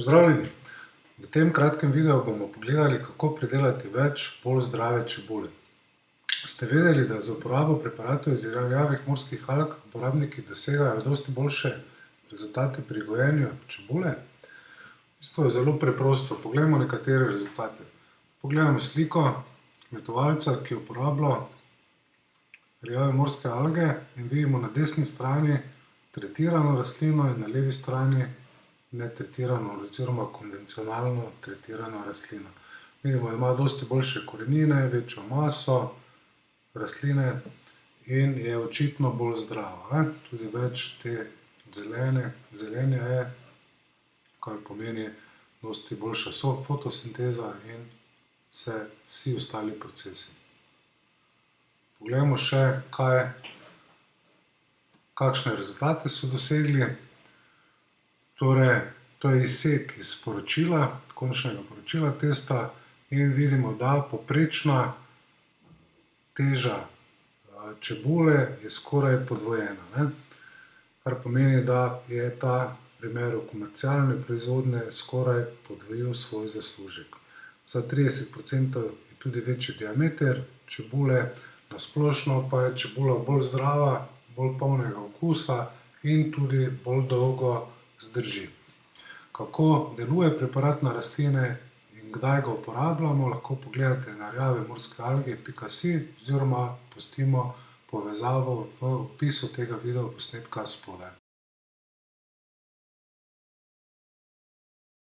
Pozdravljeni! V tem kratkem videu bomo pogledali, kako pridelati več bolj zdrave čebule. Ste vedeli, da z uporabo preparatov iz rjavih morskih alg uporabniki dosegajo dosti boljše rezultate pri gojenju čebule? V bistvu je zelo preprosto. Poglejmo nekatere rezultate. Pogledamo sliko kmetovalca, ki uporablja rjave morske alge, in vidimo na desni strani tretirano rastlino in na levi strani netretirano oziroma konvencionalno tretirano rastlino. Vidimo, da ima dosti boljše korenine, večjo maso rastline in je očitno bolj zdrava. Tudi več te zelenja je, kar pomeni dosti boljša fotosinteza in vsi ostali procesi. Poglejmo še, kakšne rezultate so dosegli. Torej, to je izsek iz končnega poročila testa in vidimo, da povprečna teža čebule je skoraj podvojena, kar pomeni, da je ta v primeru komercialne proizvodnje skoraj podvojil svoj zaslužek. Za 30% je tudi večji diameter čebule, na splošno pa je čebula bolj zdrava, bolj polnega okusa in tudi bolj dolgo zdrži. Kako deluje preparat na rastline in kdaj ga uporabljamo, lahko pogledate na rjavemorske-alge.si oziroma pustimo povezavo v opisu tega videoposnetka spodaj.